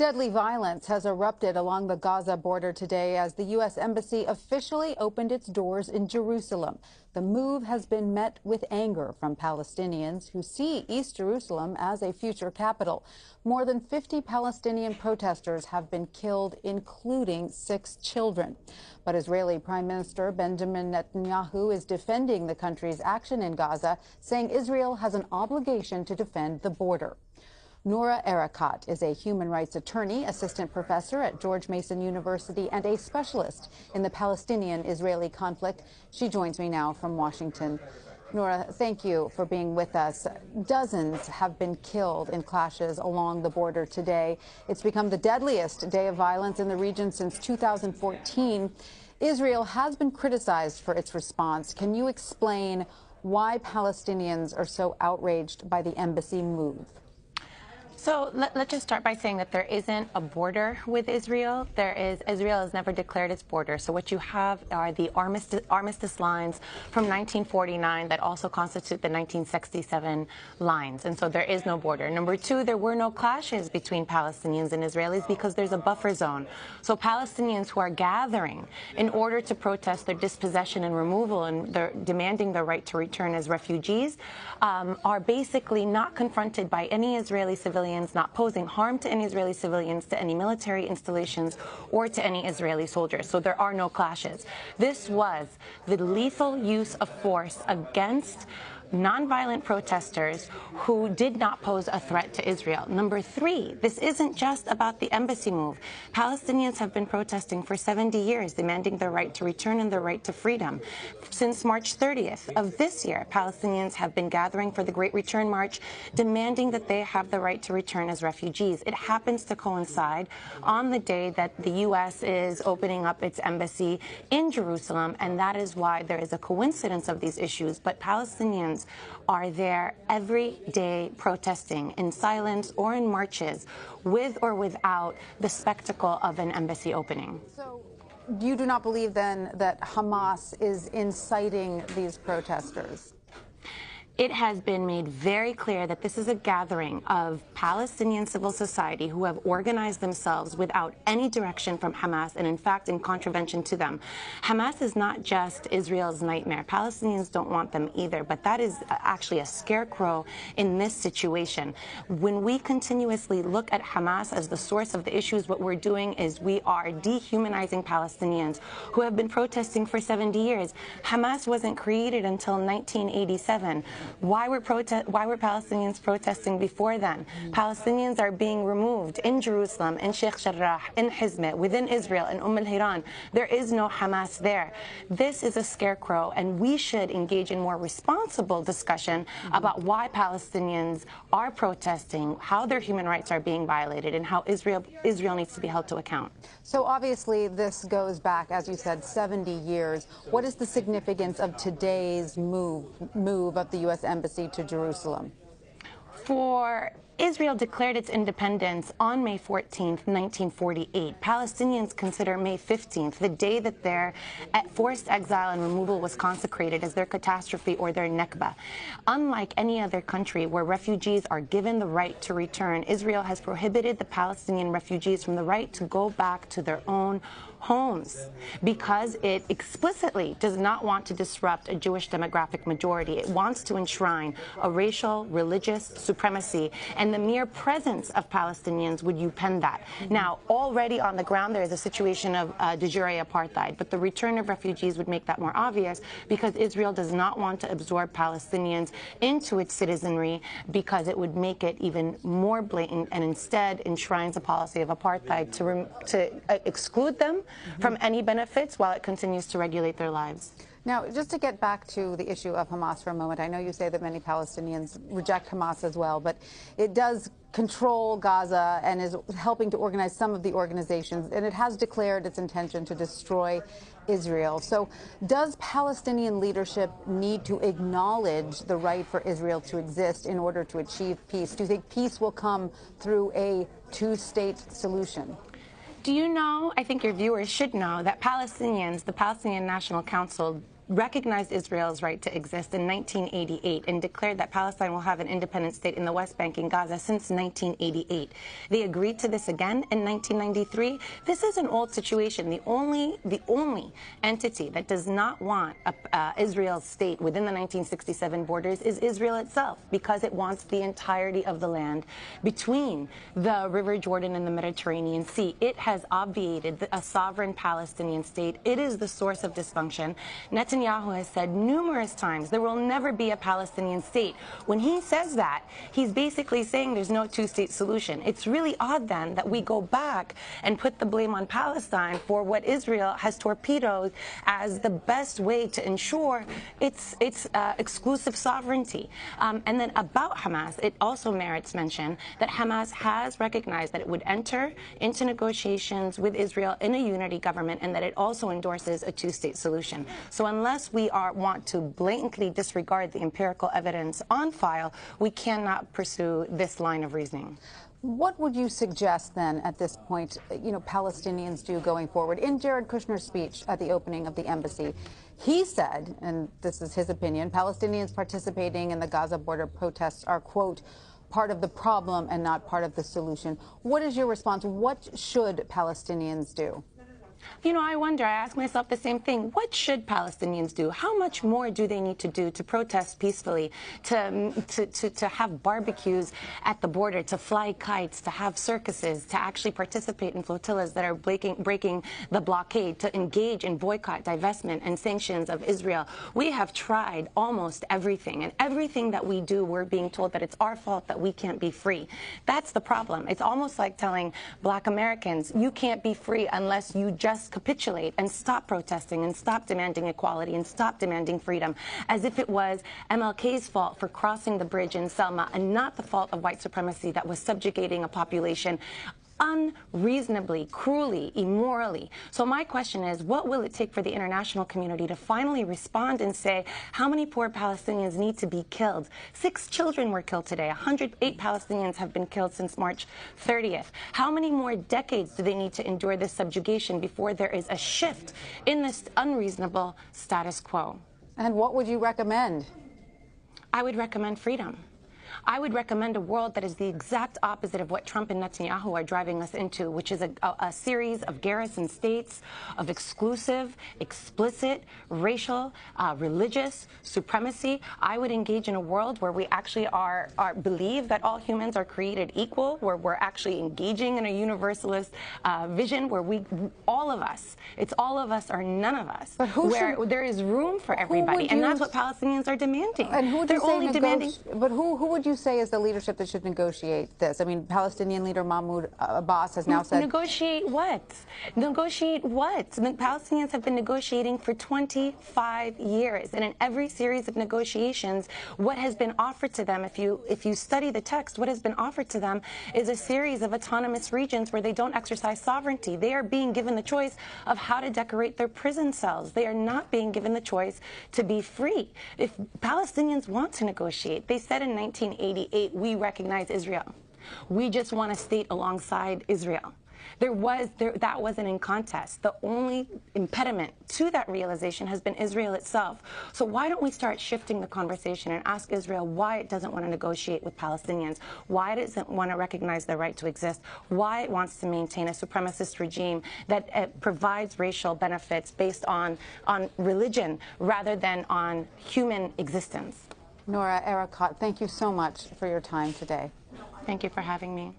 Deadly violence has erupted along the Gaza border today as the U.S. Embassy officially opened its doors in Jerusalem. The move has been met with anger from Palestinians who see East Jerusalem as a future capital. More than 50 Palestinian protesters have been killed, including 6 children. But Israeli Prime Minister Benjamin Netanyahu is defending the country's action in Gaza, saying Israel has an obligation to defend the border. Noura Erakat is a human rights attorney, assistant professor at George Mason University, and a specialist in the Palestinian-Israeli conflict. She joins me now from Washington. Noura, thank you for being with us. Dozens have been killed in clashes along the border today. It's become the deadliest day of violence in the region since 2014. Israel has been criticized for its response. Can you explain why Palestinians are so outraged by the embassy move? So let's just start by saying that there isn't a border with Israel. Israel has never declared its border. So what you have are the armistice lines from 1949 that also constitute the 1967 lines. And so there is no border. Number two, there were no clashes between Palestinians and Israelis because there's a buffer zone. So Palestinians who are gathering in order to protest their dispossession and removal and they're demanding their right to return as refugees are basically not confronted by any Israeli civilians, not posing harm to any Israeli civilians, to any military installations, or to any Israeli soldiers. So there are no clashes. This was the lethal use of force against nonviolent protesters who did not pose a threat to Israel. Number three, this isn't just about the embassy move. Palestinians have been protesting for 70 years, demanding their right to return and their right to freedom. Since March 30th of this year, Palestinians have been gathering for the Great Return March, demanding that they have the right to return as refugees. It happens to coincide on the day that the U.S. is opening up its embassy in Jerusalem, and that is why there is a coincidence of these issues. But Palestinians are there every day protesting in silence or in marches with or without the spectacle of an embassy opening. So you do not believe then that Hamas is inciting these protesters? It has been made very clear that this is a gathering of Palestinian civil society who have organized themselves without any direction from Hamas and, in fact, in contravention to them. Hamas is not just Israel's nightmare. Palestinians don't want them either, but that is actually a scarecrow in this situation. When we continuously look at Hamas as the source of the issues, what we're doing is we are dehumanizing Palestinians who have been protesting for 70 years. Hamas wasn't created until 1987. Why were Palestinians protesting before then? Palestinians are being removed in Jerusalem, in Sheikh Jarrah, in Hizmeh, within Israel, in al-Hiran. There is no Hamas there. This is a scarecrow, and we should engage in more responsible discussion about why Palestinians are protesting, how their human rights are being violated, and how Israel needs to be held to account. So obviously this goes back, as you said, 70 years. What is the significance of today's move of the U.S. Embassy to Jerusalem? Israel declared its independence on May 14th, 1948. Palestinians consider May 15th, the day that their forced exile and removal was consecrated, as their catastrophe or their Nakba. Unlike any other country where refugees are given the right to return, Israel has prohibited the Palestinian refugees from the right to go back to their own homes because it explicitly does not want to disrupt a Jewish demographic majority. It wants to enshrine a racial, religious supremacy, and the mere presence of Palestinians would upend that. Now, already on the ground, there is a situation of de jure apartheid, but the return of refugees would make that more obvious because Israel does not want to absorb Palestinians into its citizenry because it would make it even more blatant and instead enshrines a policy of apartheid to exclude them from any benefits while it continues to regulate their lives. Now, just to get back to the issue of Hamas for a moment, I know you say that many Palestinians reject Hamas as well, but it does control Gaza and is helping to organize some of the organizations, and it has declared its intention to destroy Israel. So does Palestinian leadership need to acknowledge the right for Israel to exist in order to achieve peace? Do you think peace will come through a two-state solution? Do you know, I think your viewers should know, that Palestinians, the Palestinian National Council, recognized Israel's right to exist in 1988 and declared that Palestine will have an independent state in the West Bank and Gaza since 1988. They agreed to this again in 1993. This is an old situation. The only entity that does not want Israel's state within the 1967 borders is Israel itself, because it wants the entirety of the land between the River Jordan and the Mediterranean Sea. It has obviated a sovereign Palestinian state. It is the source of dysfunction. Netanyahu has said numerous times there will never be a Palestinian state. When he says that, he's basically saying there's no two-state solution. It's really odd then that we go back and put the blame on Palestine for what Israel has torpedoed as the best way to ensure its exclusive sovereignty. And then about Hamas, it also merits mention that Hamas has recognized that it would enter into negotiations with Israel in a unity government, and that it also endorses a two-state solution. So unless we want to blatantly disregard the empirical evidence on file, we cannot pursue this line of reasoning. What would you suggest then at this point, Palestinians do going forward? In Jared Kushner's speech at the opening of the embassy, he said, and this is his opinion, Palestinians participating in the Gaza border protests are, quote, part of the problem and not part of the solution. What is your response? What should Palestinians do? I wonder, I ask myself the same thing. What should Palestinians do? How much more do they need to do to protest peacefully, to have barbecues at the border, to fly kites, to have circuses, to actually participate in flotillas that are breaking the blockade, to engage in boycott, divestment, and sanctions of Israel? We have tried almost everything, and everything that we do, we're being told that it's our fault that we can't be free. That's the problem. It's almost like telling Black Americans, you can't be free unless you just capitulate and stop protesting and stop demanding equality and stop demanding freedom, as if it was MLK's fault for crossing the bridge in Selma and not the fault of white supremacy that was subjugating a population unreasonably, cruelly, immorally. So my question is, what will it take for the international community to finally respond and say how many poor Palestinians need to be killed? 6 children were killed today. 108 Palestinians have been killed since March 30th. How many more decades do they need to endure this subjugation before there is a shift in this unreasonable status quo? And what would you recommend? I would recommend freedom. I would recommend a world that is the exact opposite of what Trump and Netanyahu are driving us into, which is a series of garrison states of exclusive, explicit, racial, religious supremacy. I would engage in a world where we actually believe that all humans are created equal, where we're actually engaging in a universalist vision, where all of us or none of us, where there is room for everybody, and that's what Palestinians are demanding. And who would They're you say only demanding. But who would you say is the leadership that should negotiate this? I mean, Palestinian leader Mahmoud Abbas has now said... Negotiate what? Negotiate what? The Palestinians have been negotiating for 25 years, and in every series of negotiations, what has been offered to them, if you study the text, what has been offered to them is a series of autonomous regions where they don't exercise sovereignty. They are being given the choice of how to decorate their prison cells. They are not being given the choice to be free. If Palestinians want to negotiate, they said in 1988, we recognize Israel. We just want a state alongside Israel. That wasn't in contest. The only impediment to that realization has been Israel itself. So why don't we start shifting the conversation and ask Israel why it doesn't want to negotiate with Palestinians, why it doesn't want to recognize their right to exist, why it wants to maintain a supremacist regime that provides racial benefits based on religion rather than on human existence. Noura Erakat, thank you so much for your time today. Thank you for having me.